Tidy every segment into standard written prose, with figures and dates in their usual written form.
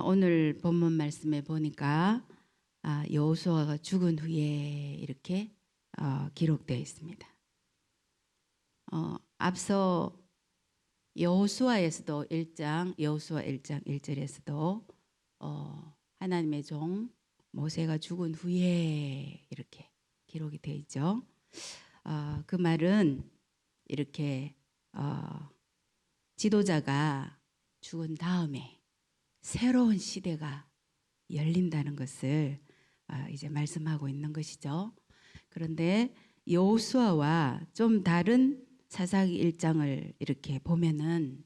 오늘 본문 말씀에 보니까 여호수아가 죽은 후에 이렇게 기록되어 있습니다. 앞서 여호수아에서도 여호수아 1장 1절에서도 하나님의 종 모세가 죽은 후에 이렇게 기록이 되어 있죠. 그 말은 이렇게 지도자가 죽은 다음에 새로운 시대가 열린다는 것을 이제 말씀하고 있는 것이죠. 그런데 여호수아와 좀 다른 사사기 1장을 이렇게 보면은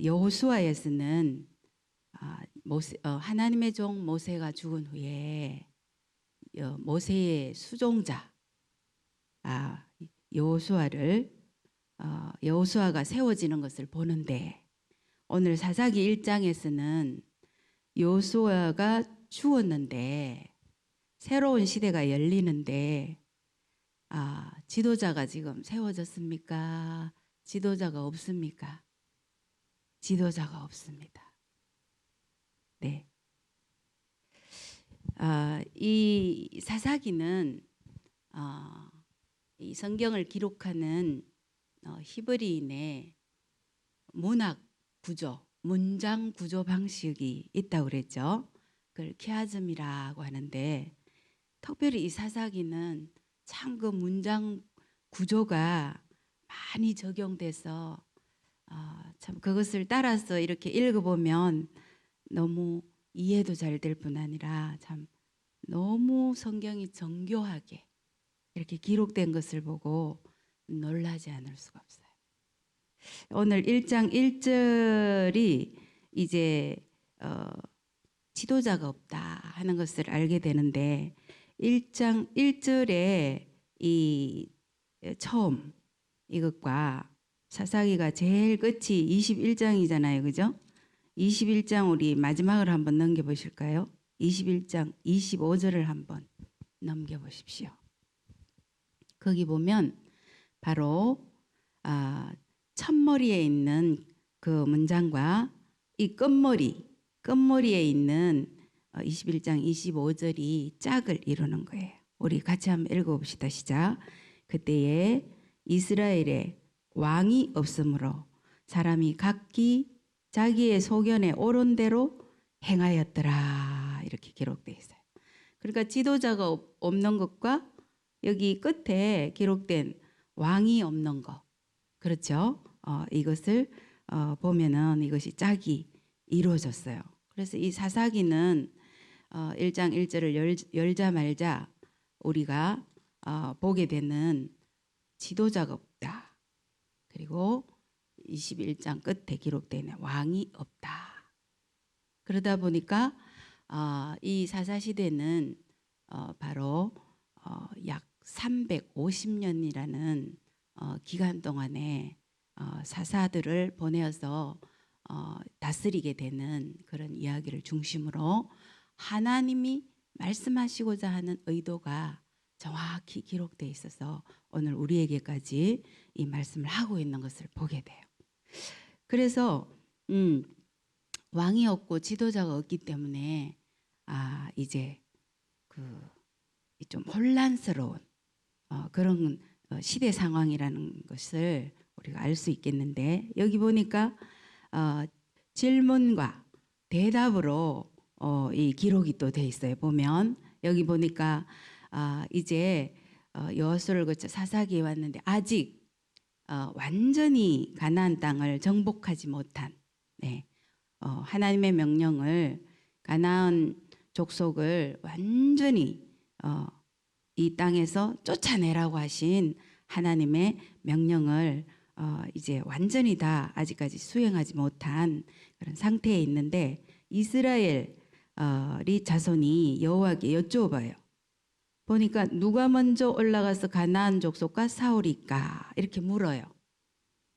여호수아에서는 하나님의 종 모세가 죽은 후에 모세의 수종자 여호수아가 세워지는 것을 보는데, 오늘 사사기 1장에서는 여호수아가 죽었는데 새로운 시대가 열리는데 지도자가 지금 세워졌습니까? 지도자가 없습니까? 지도자가 없습니다. 네. 이 사사기는 이 성경을 기록하는 히브리인의 문학 구조, 문장 구조 방식이 있다고 그랬죠. 그걸 키아즘이라고 하는데, 특별히 이 사사기는 참 그 문장 구조가 많이 적용돼서 참 그것을 따라서 이렇게 읽어보면 너무 이해도 잘 될 뿐 아니라 참 너무 성경이 정교하게 이렇게 기록된 것을 보고 놀라지 않을 수가 없어요. 오늘 1장 1절이 이제 지도자가 없다 하는 것을 알게 되는데, 1장 1절에 이 처음 이것과 사사기가 제일 끝이 21장이잖아요. 그죠? 21장 우리 마지막으로 한번 넘겨보실까요? 21장 25절을 한번 넘겨보십시오. 거기 보면 바로 첫머리에 있는 그 문장과 이 끝머리에 있는 21장 25절이 짝을 이루는 거예요. 우리 같이 한번 읽어봅시다. 시작. 그때에 이스라엘에 왕이 없으므로 사람이 각기 자기의 소견에 옳은 대로 행하였더라. 이렇게 기록되어 있어요. 그러니까 지도자가 없는 것과 여기 끝에 기록된 왕이 없는 것, 그렇죠? 이것을 보면은 이것이 짝이 이루어졌어요. 그래서 이 사사기는 1장 1절을 열자마자 우리가 보게 되는 지도자가 없다. 그리고 21장 끝에 기록되는 왕이 없다. 그러다 보니까 이 사사시대는 바로 약 350년이라는 기간 동안에 사사들을 보내어서 다스리게 되는 그런 이야기를 중심으로 하나님이 말씀하시고자 하는 의도가 정확히 기록되어 있어서 오늘 우리에게까지 이 말씀을 하고 있는 것을 보게 돼요. 그래서 왕이 없고 지도자가 없기 때문에 이제 좀 혼란스러운 그런 시대 상황이라는 것을 우리가 알 수 있겠는데, 여기 보니까 질문과 대답으로 이 기록이 또 돼 있어요. 보면 여기 보니까 이제 여호수아를 거쳐 사사기에 왔는데 아직 완전히 가나안 땅을 정복하지 못한, 하나님의 명령을 가나안 족속을 완전히 이 땅에서 쫓아내라고 하신 하나님의 명령을 이제 완전히 다 아직까지 수행하지 못한 그런 상태에 있는데, 이스라엘이 자손이 여호와께 여쭈어봐요. 보니까 누가 먼저 올라가서 가나안 족속과 싸우리까 이렇게 물어요.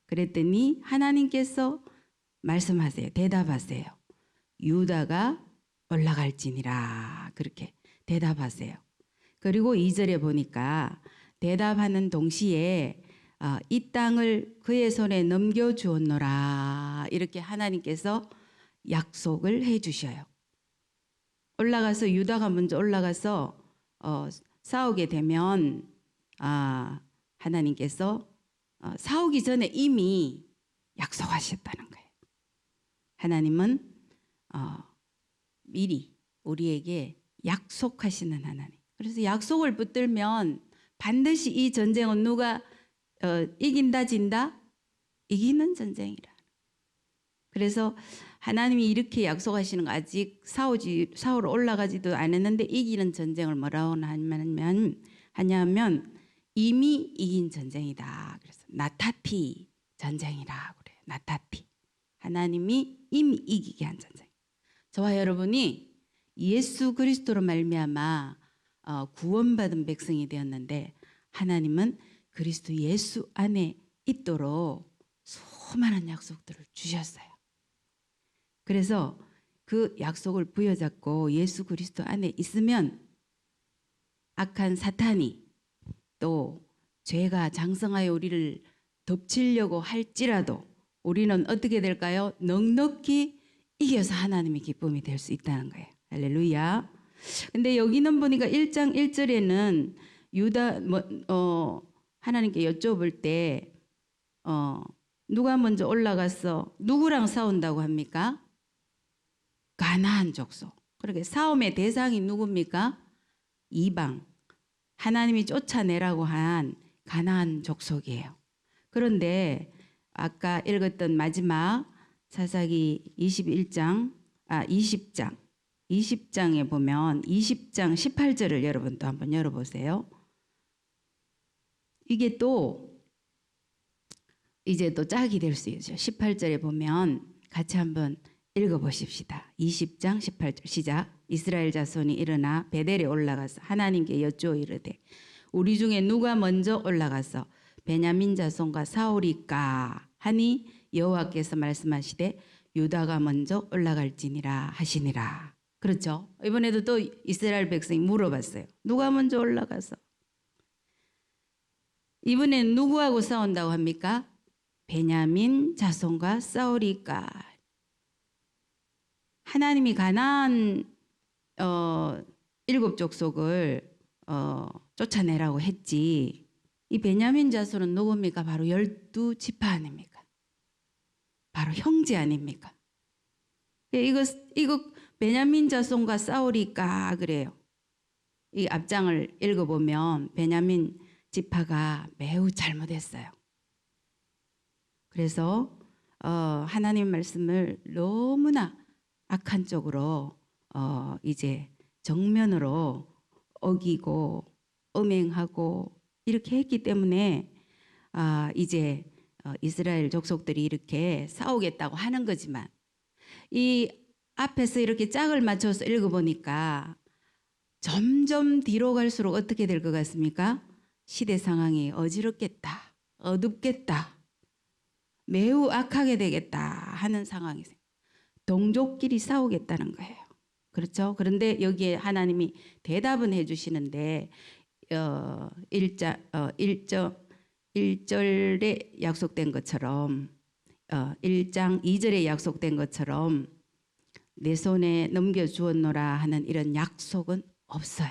그랬더니 하나님께서 말씀하세요. 대답하세요. 유다가 올라갈지니라. 그렇게 대답하세요. 그리고 2절에 보니까 대답하는 동시에 이 땅을 그의 손에 넘겨주었노라. 이렇게 하나님께서 약속을 해주셔요. 올라가서 유다가 먼저 올라가서 싸우게 되면 하나님께서 싸우기 전에 이미 약속하셨다는 거예요. 하나님은 미리 우리에게 약속하시는 하나님. 그래서 약속을 붙들면 반드시 이 전쟁은 누가 이긴다 진다? 이기는 전쟁이라. 그래서 하나님이 이렇게 약속하시는 거 아직 싸우러 올라가지도 않았는데 이기는 전쟁을 뭐라고 하냐면 이미 이긴 전쟁이다. 그래서 나타피 전쟁이라 그래요. 나타피. 하나님이 이미 이기게 한 전쟁. 저와 여러분이 예수 그리스도로 말미암아 구원받은 백성이 되었는데 하나님은 그리스도 예수 안에 있도록 수많은 약속들을 주셨어요. 그래서 그 약속을 부여잡고 예수 그리스도 안에 있으면 악한 사탄이 또 죄가 장성하여 우리를 덮치려고 할지라도 우리는 어떻게 될까요? 넉넉히 이겨서 하나님의 기쁨이 될 수 있다는 거예요. 할렐루야. 근데 여기는 보니까 1장 1절에는 유다 하나님께 여쭤볼 때 누가 먼저 올라가서 누구랑 싸운다고 합니까? 가나안 족속. 그러게 싸움의 대상이 누굽니까? 이방. 하나님이 쫓아내라고 한 가나안 족속이에요. 그런데 아까 읽었던 마지막 사사기 20장에 보면 20장 18절을 여러분도 한번 열어보세요. 이게 또 이제 또 짝이 될 수 있죠. 18절에 보면 같이 한번 읽어보십시다. 20장 18절 시작. 이스라엘 자손이 일어나 베델에 올라가서 하나님께 여쭈어 이르되 우리 중에 누가 먼저 올라가서 베냐민 자손과 싸우리까 하니 여호와께서 말씀하시되 유다가 먼저 올라갈지니라 하시니라. 그렇죠? 이번에도 또 이스라엘 백성이 물어봤어요. 누가 먼저 올라가서? 이번엔 누구하고 싸운다고 합니까? 베냐민 자손과 싸우리까. 하나님이 가나안 7 족속을 쫓아내라고 했지. 이 베냐민 자손은 누굽니까? 바로 12지파 아닙니까? 바로 형제 아닙니까? 이거 베냐민 자손과 싸우리까 그래요. 이 앞장을 읽어보면 베냐민 지파가 매우 잘못했어요. 그래서 하나님 말씀을 너무나 악한 쪽으로 이제 정면으로 어기고 음행하고 이렇게 했기 때문에 이제 이스라엘 족속들이 이렇게 싸우겠다고 하는 거지만 이 앞에서 이렇게 짝을 맞춰서 읽어보니까 점점 뒤로 갈수록 어떻게 될 것 같습니까? 시대 상황이 어지럽겠다, 어둡겠다, 매우 악하게 되겠다 하는 상황이세요. 동족끼리 싸우겠다는 거예요. 그렇죠? 그런데 여기에 하나님이 대답은 해주시는데 1절에 약속된 것처럼 1장 2절에 약속된 것처럼 내 손에 넘겨주었노라 하는 이런 약속은 없어요.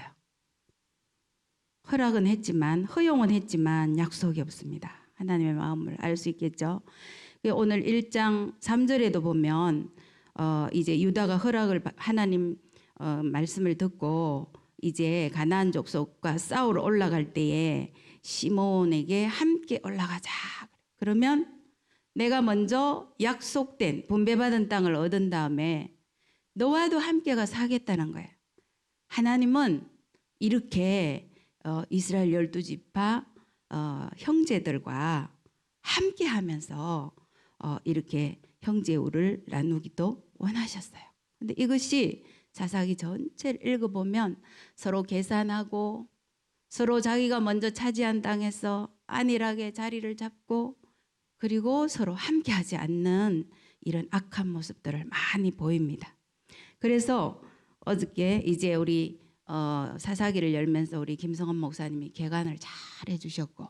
허락은 했지만 허용은 했지만 약속이 없습니다. 하나님의 마음을 알 수 있겠죠. 오늘 1장 3절에도 보면 이제 유다가 하나님 말씀을 듣고 이제 가나안 족속과 싸우러 올라갈 때에 시몬에게 함께 올라가자. 그러면 내가 먼저 약속된 분배받은 땅을 얻은 다음에 너와도 함께 가서 하겠다는 거예요. 하나님은 이렇게 이스라엘 12지파 형제들과 함께 하면서 이렇게 형제우를 나누기도 원하셨어요. 근데 이것이 사사기 전체를 읽어보면 서로 계산하고 서로 자기가 먼저 차지한 땅에서 안일하게 자리를 잡고 그리고 서로 함께하지 않는 이런 악한 모습들을 많이 보입니다. 그래서 어저께 이제 우리 사사기를 열면서 우리 김성원 목사님이 개관을 잘 해주셨고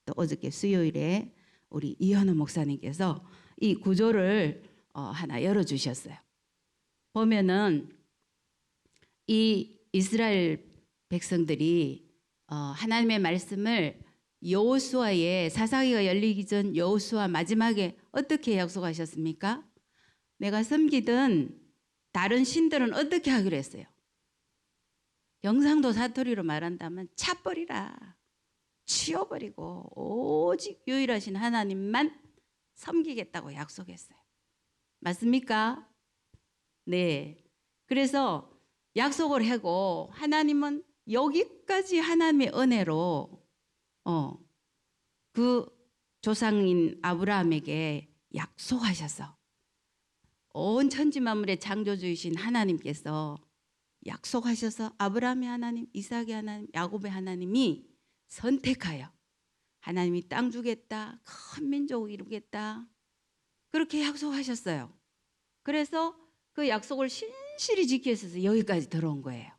또 어저께 수요일에 우리 이현우 목사님께서 이 구조를 하나 열어주셨어요. 보면은 이 이스라엘 백성들이 하나님의 말씀을 여호수아의 사사기가 열리기 전 여호수아 마지막에 어떻게 약속하셨습니까? 내가 섬기던 다른 신들은 어떻게 하기로 했어요? 경상도 사투리로 말한다면 차버리라, 치워버리고 오직 유일하신 하나님만 섬기겠다고 약속했어요. 맞습니까? 네. 그래서 약속을 하고 하나님은 여기까지 하나님의 은혜로 그 조상인 아브라함에게 약속하셔서 온 천지 만물의 창조주이신 하나님께서 약속하셔서 아브라함의 하나님, 이삭의 하나님, 야곱의 하나님이 선택하여 하나님이 땅 주겠다, 큰 민족을 이루겠다, 그렇게 약속하셨어요. 그래서 그 약속을 신실히 지켜서 여기까지 들어온 거예요.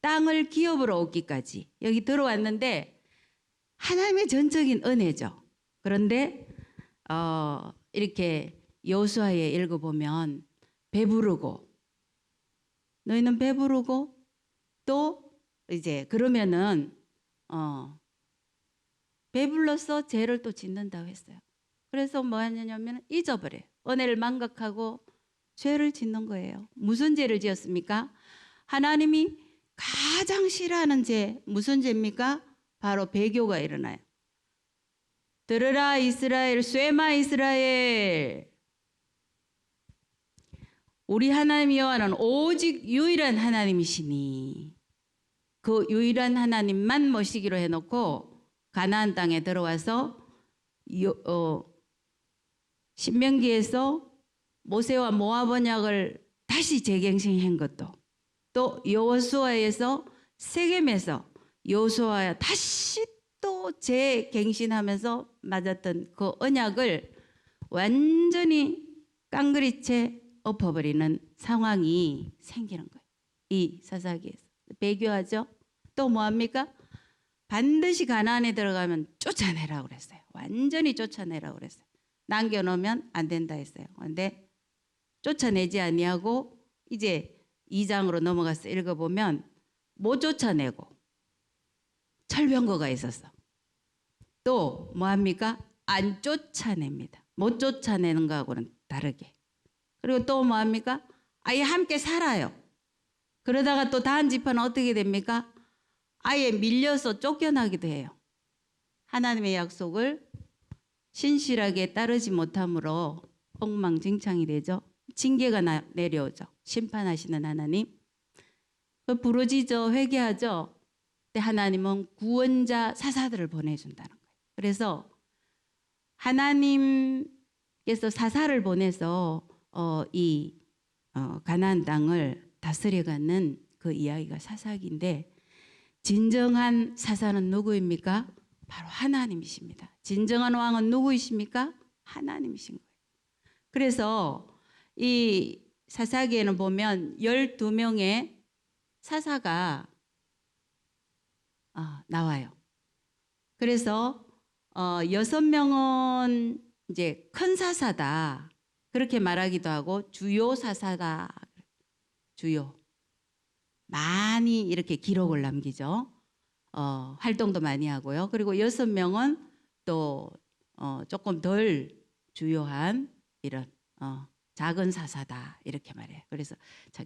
땅을 기업으로 얻기까지 여기 들어왔는데 하나님의 전적인 은혜죠. 그런데 이렇게 여호수아에 읽어보면 배부르고, 너희는 배부르고 또 이제 그러면은 배불러서 죄를 또 짓는다고 했어요. 그래서 뭐 하냐면 잊어버려요. 은혜를 망각하고 죄를 짓는 거예요. 무슨 죄를 지었습니까? 하나님이 가장 싫어하는 죄, 무슨 죄입니까? 바로 배교가 일어나요. 들으라 이스라엘, 쇠마 이스라엘. 우리 하나님 여호와는 오직 유일한 하나님이시니 그 유일한 하나님만 모시기로 해놓고 가나안 땅에 들어와서 신명기에서 모세와 모압 언약을 다시 재갱신한 것도, 또 여호수아에서 세겜에서 여호수아 다시 또 재갱신하면서 맞았던 그 언약을 완전히 깡그리채 엎어버리는 상황이 생기는 거예요. 이 사사기에서 배교하죠. 또 뭐합니까? 반드시 가나안에 들어가면 쫓아내라고 그랬어요. 완전히 쫓아내라고 그랬어요. 남겨놓으면 안 된다 했어요. 그런데 쫓아내지 아니하고 이제 2장으로 넘어가서 읽어보면 못 쫓아내고 철병거가 있었어. 또 뭐합니까? 안 쫓아냅니다. 못 쫓아내는 거하고는 다르게. 그리고 또 뭐합니까? 아예 함께 살아요. 그러다가 또 다음 지파는 어떻게 됩니까? 아예 밀려서 쫓겨나기도 해요. 하나님의 약속을 신실하게 따르지 못함으로 엉망진창이 되죠. 징계가 내려오죠. 심판하시는 하나님. 부르짖어 회개하죠. 근데 하나님은 구원자 사사들을 보내준다는 거예요. 그래서 하나님께서 사사를 보내서 가나안 땅을 다스려가는 그 이야기가 사사기인데, 진정한 사사는 누구입니까? 바로 하나님이십니다. 진정한 왕은 누구이십니까? 하나님이신 거예요. 그래서 이 사사기에는 보면 12명의 사사가 나와요. 그래서 6명은 이제 큰 사사다 그렇게 말하기도 하고, 주요 사사다, 주요 많이 이렇게 기록을 남기죠. 활동도 많이 하고요. 그리고 6명은 또 조금 덜 주요한 이런 작은 사사다 이렇게 말해요. 그래서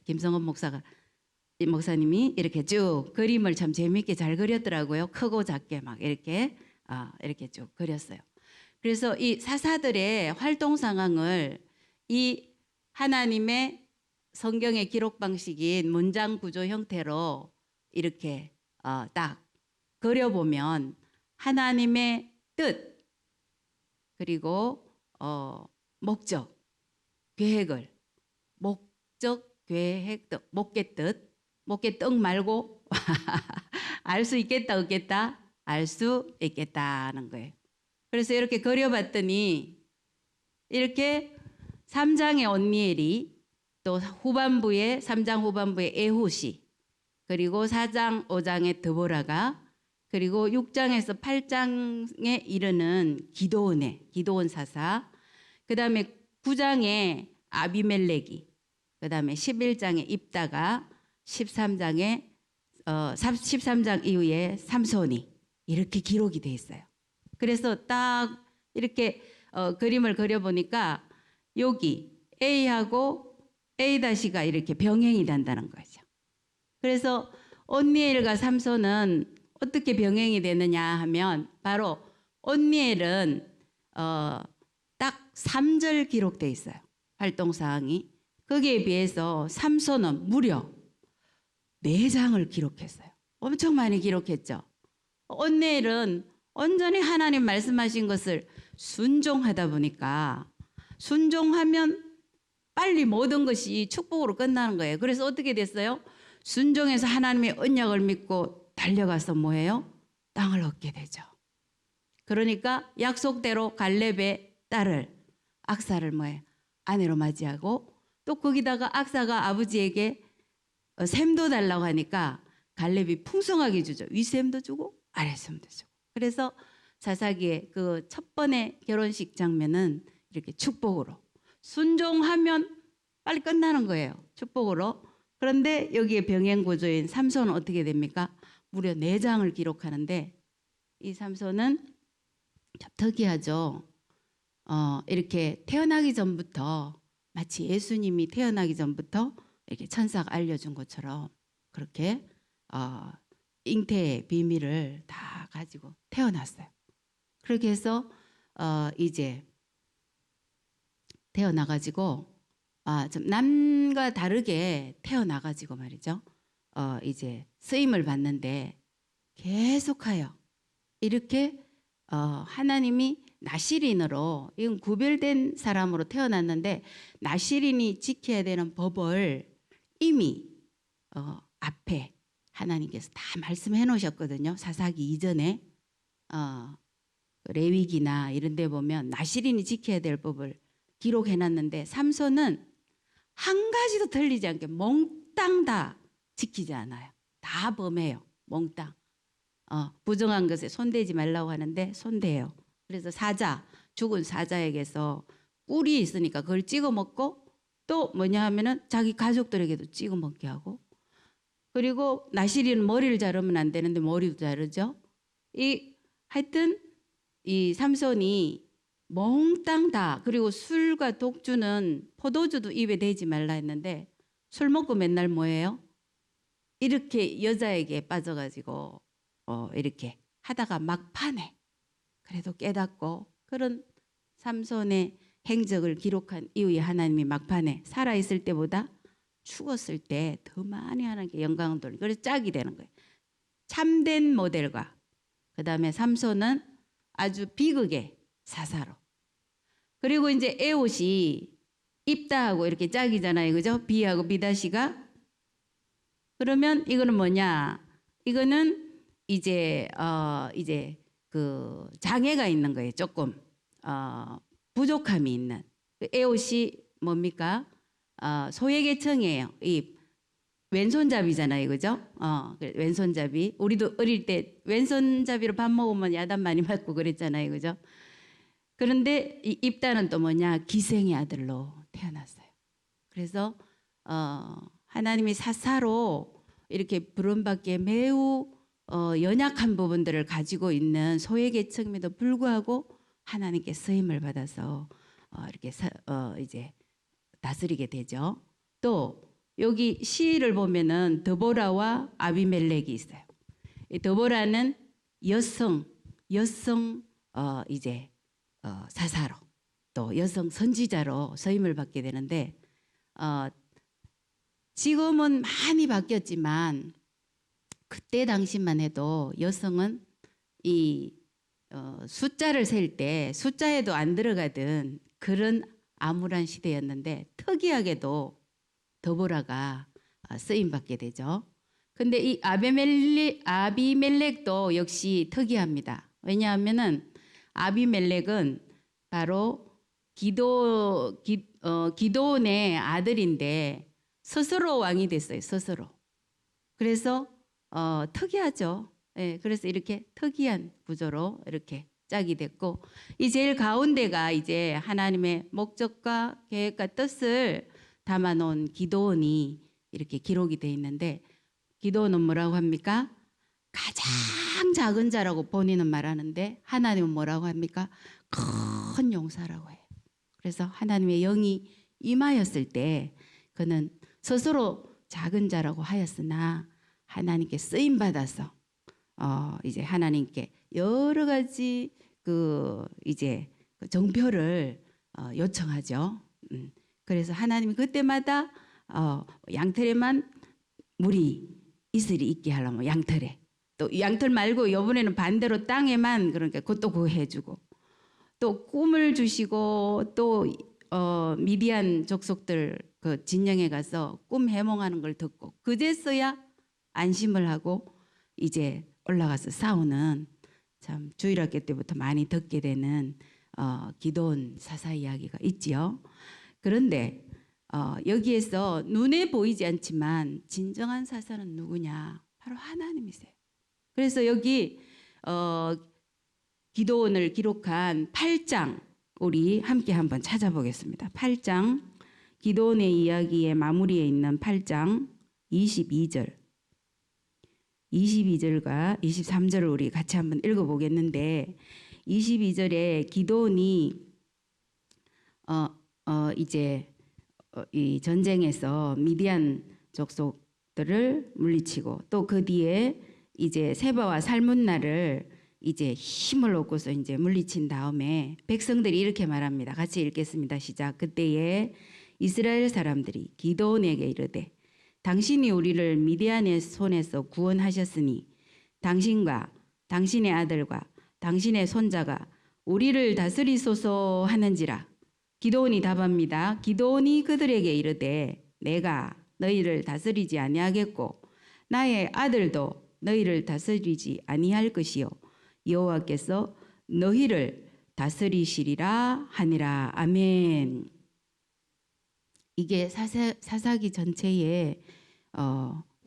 김성원 목사님이 이렇게 쭉 그림을 참 재미있게 잘 그렸더라고요. 크고 작게 막 이렇게 쭉 그렸어요. 그래서 이 사사들의 활동 상황을 이 하나님의 성경의 기록 방식인 문장 구조 형태로 이렇게 딱 그려보면 하나님의 뜻, 그리고 목적, 계획을, 목적, 계획, 뜻, 목계뜻, 목계뜻 말고 알 수 있겠다 없겠다? 알 수 있겠다는 거예요. 그래서 이렇게 그려봤더니 이렇게 3장의 온니엘이, 또 후반부에 3장 후반부에 에훗이, 그리고 4장 5장의 드보라가, 그리고 6장에서 8장에 이르는 기드온 사사, 그 다음에 9장에 아비멜렉이, 그다음에 11장에 입다가 13장 이후에 삼손이 이렇게 기록이 돼 있어요. 그래서 딱 이렇게 그림을 그려보니까 여기 A하고 A-가 이렇게 병행이 된다는 거죠. 그래서 온니엘과 삼손은 어떻게 병행이 되느냐 하면 바로 온니엘은 딱 3절 기록돼 있어요. 활동사항이. 거기에 비해서 삼손은 무려 4장을 기록했어요. 엄청 많이 기록했죠. 온니엘은 온전히 하나님 말씀하신 것을 순종하다 보니까 순종하면 빨리 모든 것이 축복으로 끝나는 거예요. 그래서 어떻게 됐어요? 순종해서 하나님의 언약을 믿고 달려가서 뭐예요? 땅을 얻게 되죠. 그러니까 약속대로 갈렙의 딸을 악사를 뭐예요? 아내로 맞이하고 또 거기다가 악사가 아버지에게 샘도 달라고 하니까 갈렙이 풍성하게 주죠. 위샘도 주고 아래샘도 주고. 그래서 사사기의 그 첫 번의 결혼식 장면은 이렇게 축복으로 순종하면 빨리 끝나는 거예요. 축복으로. 그런데 여기에 병행구조인 삼손은 어떻게 됩니까? 무려 4장을 기록하는데 이 삼손은 참 특이하죠. 이렇게 태어나기 전부터 마치 예수님이 태어나기 전부터 이렇게 천사가 알려준 것처럼 그렇게 잉태의 비밀을 다 가지고 태어났어요. 그렇게 해서 이제 태어나가지고 좀 남과 다르게 태어나가지고 말이죠. 이제 쓰임을 받는데 계속하여 이렇게 하나님이 나시린으로 이건 구별된 사람으로 태어났는데 나시린이 지켜야 되는 법을 이미 앞에 하나님께서 다 말씀해 놓으셨거든요. 사사기 이전에 레위기나 이런 데 보면 나시린이 지켜야 될 법을 기록해 놨는데 삼손은 한 가지도 틀리지 않게 몽땅 다 지키지 않아요. 다 범해요. 몽땅. 부정한 것에 손대지 말라고 하는데 손대요. 그래서 죽은 사자에게서 꿀이 있으니까 그걸 찍어 먹고 또 뭐냐 하면은 자기 가족들에게도 찍어 먹게 하고 그리고 나시리는 머리를 자르면 안 되는데 머리도 자르죠. 하여튼 이 삼손이 몽땅 다 그리고 술과 독주는 포도주도 입에 대지 말라 했는데 술 먹고 맨날 뭐예요? 이렇게 여자에게 빠져가지고 이렇게 하다가 막판에 그래도 깨닫고 그런 삼손의 행적을 기록한 이후에 하나님이 막판에 살아있을 때보다 죽었을 때 더 많이 하나님께 영광을 돌리고 그래서 짝이 되는 거예요. 참된 모델과 그 다음에 삼손은 아주 비극의 사사로 그리고 이제 에옷이 입다하고 이렇게 짝이잖아요. 그죠? 비하고 비다시가 그러면 이거는 뭐냐? 이거는 이제 그 장애가 있는 거예요. 조금 부족함이 있는. 에옷이 뭡니까? 소외계층이에요. 이 왼손잡이잖아요, 그죠? 왼손잡이. 우리도 어릴 때 왼손잡이로 밥 먹으면 야단 많이 맞고 그랬잖아요, 그죠? 그런데 이 입다는 또 뭐냐? 기생의 아들로 태어났어요. 그래서 하나님이 사사로 이렇게 부름받기에 매우 연약한 부분들을 가지고 있는 소외계층임에도 불구하고 하나님께 쓰임을 받아서 이렇게 이제 다스리게 되죠. 또 여기 시를 보면은 드보라와 아비멜렉이 있어요. 이 드보라는 여성 이제 사사로 또 여성 선지자로 서임을 받게 되는데 지금은 많이 바뀌었지만 그때 당시만 해도 여성은 이 숫자를 셀 때 숫자에도 안 들어가던 그런 암울한 시대였는데 특이하게도 드보라가 쓰임 받게 되죠. 근데 이 아비멜렉도 역시 특이합니다. 왜냐하면은 아비멜렉은 바로 기도온의 아들인데 스스로 왕이 됐어요. 스스로. 그래서 특이하죠. 예, 그래서 이렇게 특이한 구조로 이렇게 짝이 됐고 이 제일 가운데가 이제 하나님의 목적과 계획과 뜻을 담아놓은 기도원이 이렇게 기록이 돼 있는데 기도원은 뭐라고 합니까? 가장 작은 자라고 본인은 말하는데 하나님은 뭐라고 합니까? 큰 용사라고 해요. 그래서 하나님의 영이 임하였을 때 그는 스스로 작은 자라고 하였으나 하나님께 쓰임 받아서 이제 하나님께 여러 가지 이제 정표를 요청하죠. 그래서 하나님이 그때마다 양털에만 물이 이슬이 있게 하려면 양털에 또 양털 말고 이번에는 반대로 땅에만 그러니까 그것도 그거 해주고 또 꿈을 주시고 또 미디안 족속들 그 진영에 가서 꿈 해몽하는 걸 듣고 그제서야 안심을 하고 이제 올라가서 싸우는 참 주일학교 때부터 많이 듣게 되는 기도원 사사 이야기가 있지요. 그런데 여기에서 눈에 보이지 않지만 진정한 사사는 누구냐? 바로 하나님이세요. 그래서 여기 기도원을 기록한 8장 우리 함께 한번 찾아보겠습니다. 8장 기도원의 이야기의 마무리에 있는 8장 22절 22절과 23절을 우리 같이 한번 읽어보겠는데 22절에 기도원이 이제 이 전쟁에서 미디안 족속들을 물리치고 또 그 뒤에 이제 세바와 살문나를 이제 힘을 얻고서 이제 물리친 다음에 백성들이 이렇게 말합니다. 같이 읽겠습니다. 시작. 그때에 이스라엘 사람들이 기드온에게 이르되 당신이 우리를 미디안의 손에서 구원하셨으니 당신과 당신의 아들과 당신의 손자가 우리를 다스리소서 하는지라. 기드온이 답합니다. 기드온이 그들에게 이르되 내가 너희를 다스리지 아니하겠고 나의 아들도 너희를 다스리지 아니할 것이요 여호와께서 너희를 다스리시리라 하니라. 아멘. 이게 사사기 전체의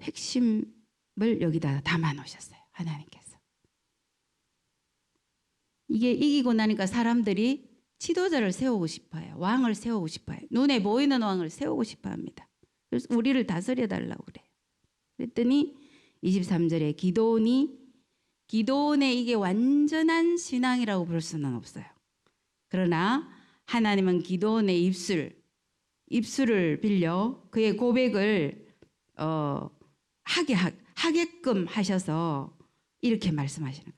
핵심을 여기다 담아 놓으셨어요. 하나님께서. 이게 이기고 나니까 사람들이 지도자를 세우고 싶어요. 왕을 세우고 싶어요. 눈에 보이는 왕을 세우고 싶어 합니다. 그래서 우리를 다스려 달라고 그래요. 그랬더니 23절에 기도원의 이게 완전한 신앙이라고 볼 수는 없어요. 그러나 하나님은 기도원의 입술을 빌려 그의 고백을 하게끔 하셔서 이렇게 말씀하시는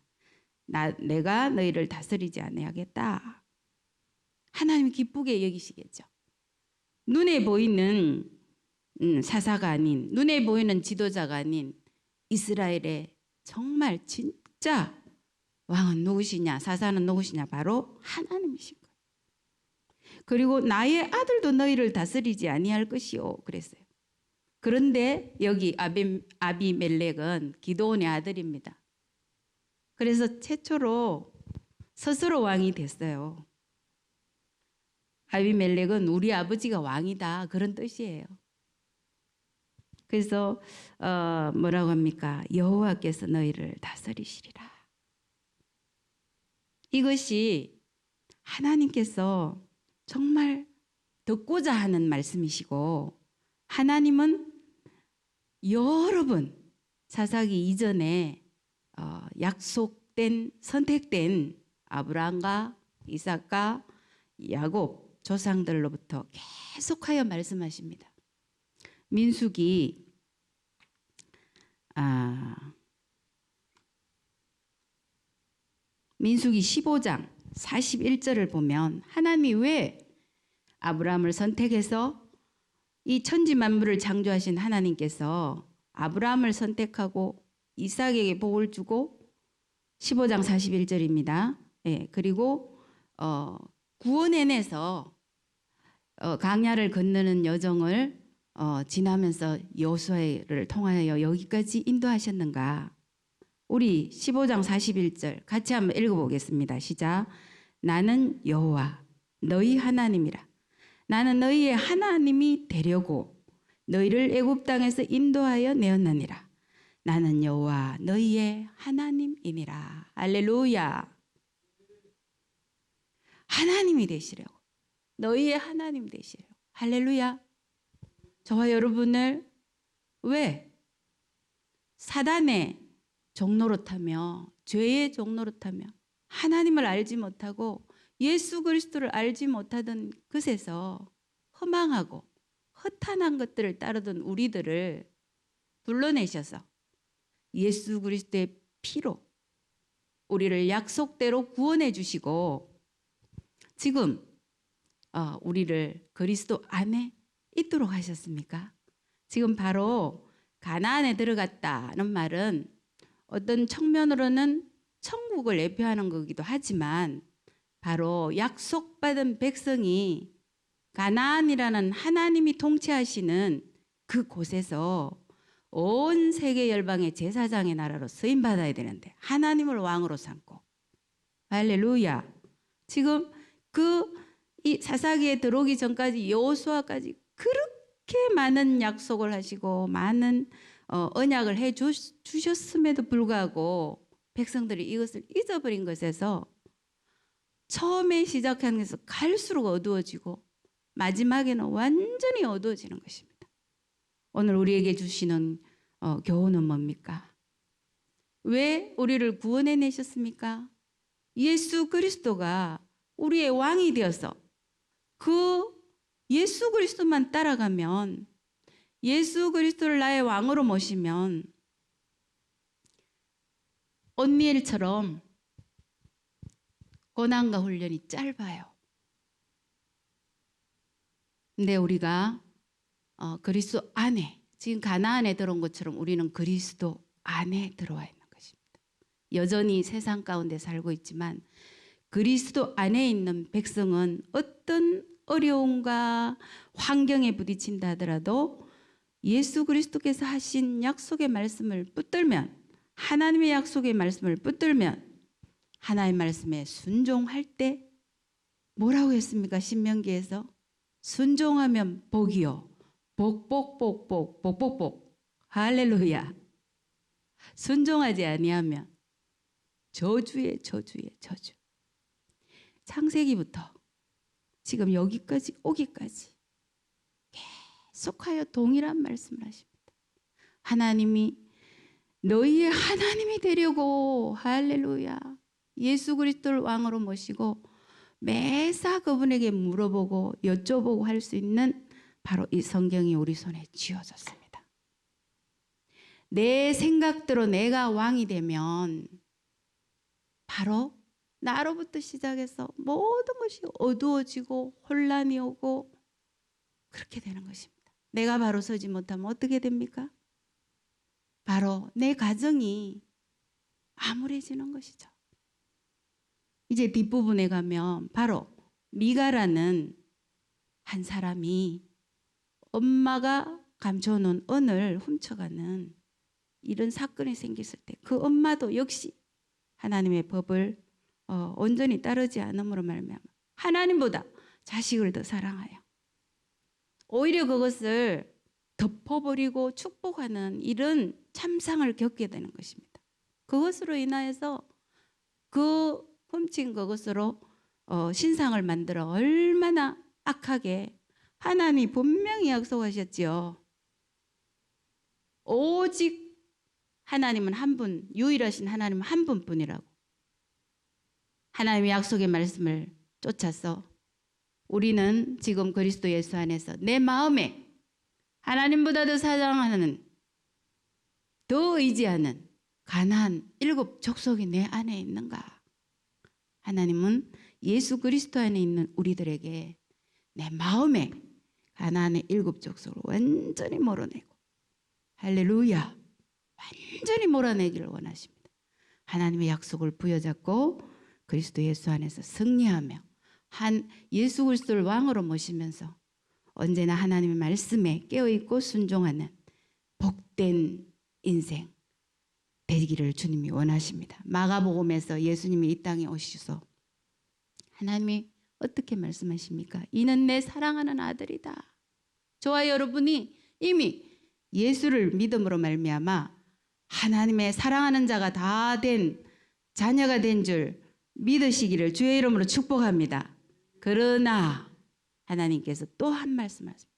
거예요. 내가 너희를 다스리지 아니하겠다. 하나님이 기쁘게 여기시겠죠. 눈에 보이는 사사가 아닌 눈에 보이는 지도자가 아닌 이스라엘의 정말 진짜 왕은 누구시냐 사사는 누구시냐 바로 하나님이신 거예요. 그리고 나의 아들도 너희를 다스리지 아니할 것이요 그랬어요. 그런데 여기 아비멜렉은 기드온의 아들입니다. 그래서 최초로 스스로 왕이 됐어요. 아비멜렉은 우리 아버지가 왕이다 그런 뜻이에요. 그래서 뭐라고 합니까? 여호와께서 너희를 다스리시리라. 이것이 하나님께서 정말 듣고자 하는 말씀이시고 하나님은 여러 번 사사기 이전에 약속된 선택된 아브라함과 이삭과 야곱 조상들로부터 계속하여 말씀하십니다. 민수기 15장 41절을 보면 하나님이 왜 아브라함을 선택해서 이 천지 만물을 창조하신 하나님께서 아브라함을 선택하고 이삭에게 복을 주고 15장 41절입니다. 예, 그리고 구원해내서 강야를 건너는 여정을 지나면서 여호수아를 통하여 여기까지 인도하셨는가? 우리 15장 41절 같이 한번 읽어보겠습니다. 시작. 나는 여호와 너희 하나님이라. 나는 너희의 하나님이 되려고 너희를 애굽 땅에서 인도하여 내었느니라. 나는 여호와 너희의 하나님이니라. 할렐루야. 하나님이 되시려고. 너희의 하나님 되시려고. 할렐루야. 저와 여러분을 왜 사단의 종노릇하며 죄의 종노릇하며 하나님을 알지 못하고 예수 그리스도를 알지 못하던 그새서 허망하고 허탄한 것들을 따르던 우리들을 불러내셔서 예수 그리스도의 피로 우리를 약속대로 구원해 주시고 지금 우리를 그리스도 안에 있도록 하셨습니까? 지금 바로 가나안에 들어갔다는 말은 어떤 측면으로는 천국을 예표하는 거기도 하지만 바로 약속받은 백성이 가나안이라는 하나님이 통치하시는 그곳에서 온 세계 열방의 제사장의 나라로 쓰임받아야 되는데 하나님을 왕으로 삼고 할렐루야. 지금 이 사사기에 들어오기 전까지 여호수아까지 그렇게 많은 약속을 하시고 많은 언약을 해 주셨음에도 불구하고 백성들이 이것을 잊어버린 것에서 처음에 시작하는 것에서 갈수록 어두워지고 마지막에는 완전히 어두워지는 것입니다. 오늘 우리에게 주시는 교훈은 뭡니까? 왜 우리를 구원해 내셨습니까? 예수 그리스도가 우리의 왕이 되어서 그 예수 그리스도만 따라가면 예수 그리스도를 나의 왕으로 모시면 언니엘처럼 고난과 훈련이 짧아요. 근데 우리가 그리스도 안에 지금 가나안에 들어온 것처럼 우리는 그리스도 안에 들어와 있는 것입니다. 여전히 세상 가운데 살고 있지만 그리스도 안에 있는 백성은 어떤 어려움과 환경에 부딪힌다 하더라도 예수 그리스도께서 하신 약속의 말씀을 붙들면 하나님의 약속의 말씀을 붙들면 하나님의 말씀에 순종할 때 뭐라고 했습니까? 신명기에서 순종하면 복이요 복복복복 할렐루야. 순종하지 아니하면 저주에 저주. 창세기부터 지금 여기까지 오기까지 계속하여 동일한 말씀을 하십니다. 하나님이 너희의 하나님이 되려고 할렐루야 예수 그리스도를 왕으로 모시고 매사 그분에게 물어보고 여쭤보고 할 수 있는 바로 이 성경이 우리 손에 쥐어졌습니다. 내 생각대로 내가 왕이 되면 바로 나로부터 시작해서 모든 것이 어두워지고 혼란이 오고 그렇게 되는 것입니다. 내가 바로 서지 못하면 어떻게 됩니까? 바로 내 가정이 암울해지는 것이죠. 이제 뒷부분에 가면 바로 미가라는 한 사람이 엄마가 감춰놓은 은을 훔쳐가는 이런 사건이 생겼을 때 그 엄마도 역시 하나님의 법을 온전히 따르지 않음으로 말미암아 하나님보다 자식을 더 사랑하여 오히려 그것을 덮어버리고 축복하는 이런 참상을 겪게 되는 것입니다. 그것으로 인하여서 그 훔친 그것으로 신상을 만들어 얼마나 악하게 하나님이 분명히 약속하셨지요. 오직 하나님은 한 분, 유일하신 하나님은 한 분뿐이라고. 하나님의 약속의 말씀을 쫓아서 우리는 지금 그리스도 예수 안에서 내 마음에 하나님보다 더 사랑하는 더 의지하는 가나안 7 족속이 내 안에 있는가? 하나님은 예수 그리스도 안에 있는 우리들에게 내 마음에 가나안의 7 족속을 완전히 몰아내고 할렐루야 완전히 몰아내기를 원하십니다. 하나님의 약속을 부여잡고 그리스도 예수 안에서 승리하며 예수 그리스도를 왕으로 모시면서 언제나 하나님의 말씀에 깨어있고 순종하는 복된 인생 되기를 주님이 원하십니다. 마가복음에서 예수님이 이 땅에 오셔서 하나님이 어떻게 말씀하십니까? 이는 내 사랑하는 아들이다. 저와 여러분이 이미 예수를 믿음으로 말미암아 하나님의 사랑하는 자가 다 된 자녀가 된 줄 믿으시기를 주의 이름으로 축복합니다. 그러나 하나님께서 또 한 말씀하십니다.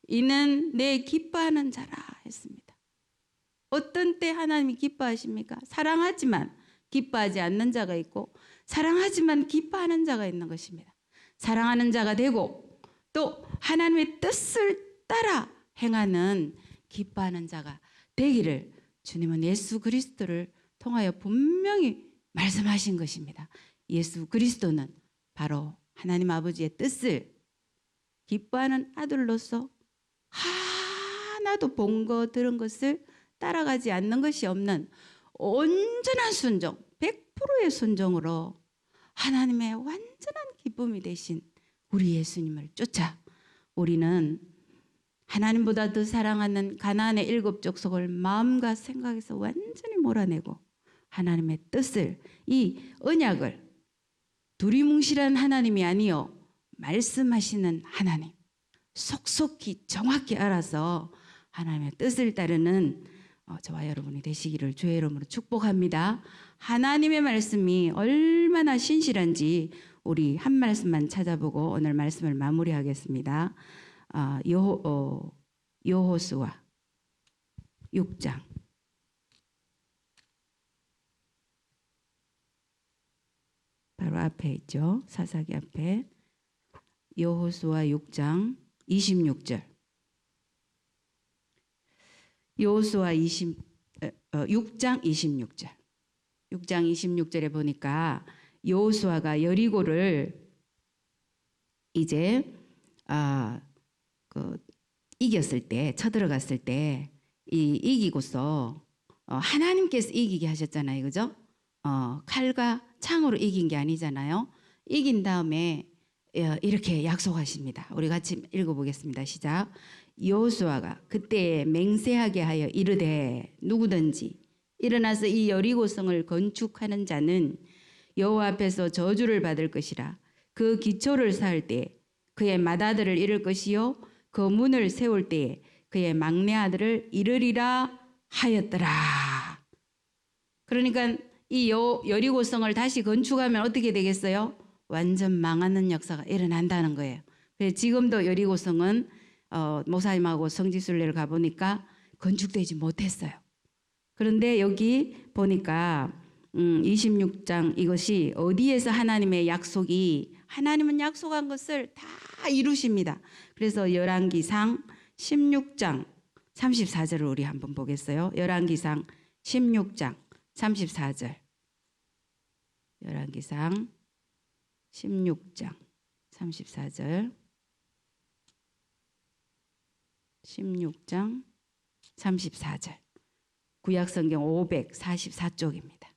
이는 내 기뻐하는 자라 했습니다. 어떤 때 하나님이 기뻐하십니까? 사랑하지만 기뻐하지 않는 자가 있고 사랑하지만 기뻐하는 자가 있는 것입니다. 사랑하는 자가 되고 또 하나님의 뜻을 따라 행하는 기뻐하는 자가 되기를 주님은 예수 그리스도를 통하여 분명히 말씀하신 것입니다. 예수 그리스도는 바로 하나님 아버지의 뜻을 기뻐하는 아들로서 하나도 본 거 들은 것을 따라가지 않는 것이 없는 온전한 순종, 100%의 순종으로 하나님의 완전한 기쁨이 되신 우리 예수님을 쫓아 우리는 하나님보다 더 사랑하는 가나안의 7 족속을 마음과 생각에서 완전히 몰아내고 하나님의 뜻을, 이 언약을 두리뭉실한 하나님이 아니요 말씀하시는 하나님, 속속히 정확히 알아서 하나님의 뜻을 따르는 저와 여러분이 되시기를 주의 이름으로 축복합니다. 하나님의 말씀이 얼마나 신실한지 우리 한 말씀만 찾아보고 오늘 말씀을 마무리하겠습니다. 여호수아 6장 바로 앞에 있죠. 사사기 앞에 여호수아 6장 26절. 여호수아 6장 26절. 6장 26절에 보니까 여호수아가 여리고를 이제 이겼을 때, 쳐들어갔을 때 이기고서 하나님께서 이기게 하셨잖아요, 그죠? 칼과 창으로 이긴 게 아니잖아요. 이긴 다음에 이렇게 약속하십니다. 우리 같이 읽어보겠습니다. 시작. 여호수아가 그때 맹세하게 하여 이르되 누구든지 일어나서 이 여리고성을 건축하는 자는 여호와 앞에서 저주를 받을 것이라. 그 기초를 쌓을 때 그의 맏아들을 잃을 것이요 그 문을 세울 때에 그의 막내 아들을 잃으리라 하였더라. 그러니까 이 여리고성을 다시 건축하면 어떻게 되겠어요? 완전 망하는 역사가 일어난다는 거예요. 그래서 지금도 여리고성은 목사님하고 성지순례를 가보니까 건축되지 못했어요. 그런데 여기 보니까 26장 이것이 어디에서 하나님의 약속이, 하나님은 약속한 것을 다 이루십니다. 그래서 열왕기상 16장 34절을 우리 한번 보겠어요. 열왕기상 16장 34절. 열왕기상 16장 34절. 16장 34절. 구약성경 544쪽입니다.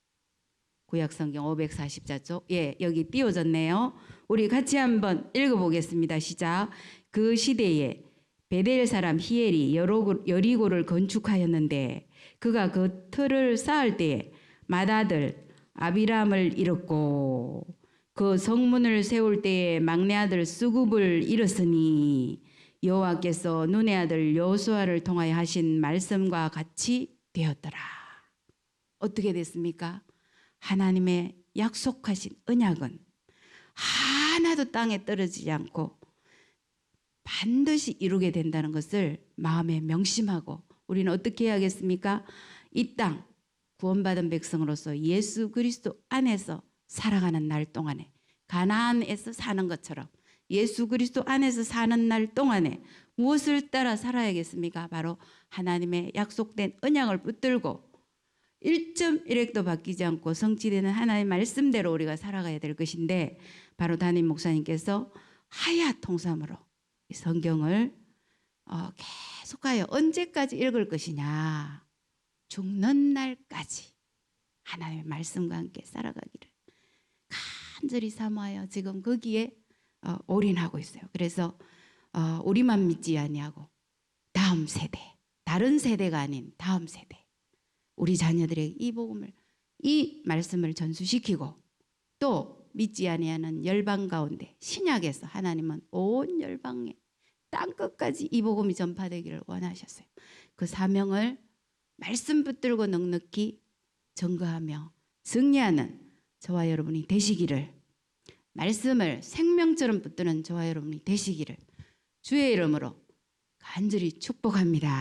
구약성경 544쪽. 예, 여기 띄워졌네요. 우리 같이 한번 읽어보겠습니다. 시작. 그 시대에 베델 사람 히엘이 여리고를 건축하였는데 그가 그 틀을 쌓을 때에 맏아들 아비람을 잃었고 그 성문을 세울 때에 막내 아들 수굽을 잃었으니 여호와께서 눈의 아들 여호수아를 통하여 하신 말씀과 같이 되었더라. 어떻게 됐습니까? 하나님의 약속하신 언약은 하나도 땅에 떨어지지 않고 반드시 이루게 된다는 것을 마음에 명심하고 우리는 어떻게 해야겠습니까? 이 땅 구원받은 백성으로서 예수 그리스도 안에서 살아가는 날 동안에 가나안에서 사는 것처럼 예수 그리스도 안에서 사는 날 동안에 무엇을 따라 살아야겠습니까? 바로 하나님의 약속된 언약을 붙들고 1.1획도 바뀌지 않고 성취되는 하나님의 말씀대로 우리가 살아가야 될 것인데 바로 담임 목사님께서 하야 통삼으로 이 성경을 계속하여 언제까지 읽을 것이냐, 죽는 날까지 하나님의 말씀과 함께 살아가기를 간절히 사모하여 지금 거기에 올인하고 있어요. 그래서 우리만 믿지 아니하고 다음 세대, 다른 세대가 아닌 다음 세대, 우리 자녀들에게 이 복음을, 이 말씀을 전수시키고 또 믿지 아니하는 열방 가운데 신약에서 하나님은 온 열방에 땅끝까지 이 복음이 전파되기를 원하셨어요. 그 사명을 말씀 붙들고 넉넉히 전거하며 승리하는 저와 여러분이 되시기를, 말씀을 생명처럼 붙드는 저와 여러분이 되시기를 주의 이름으로 간절히 축복합니다.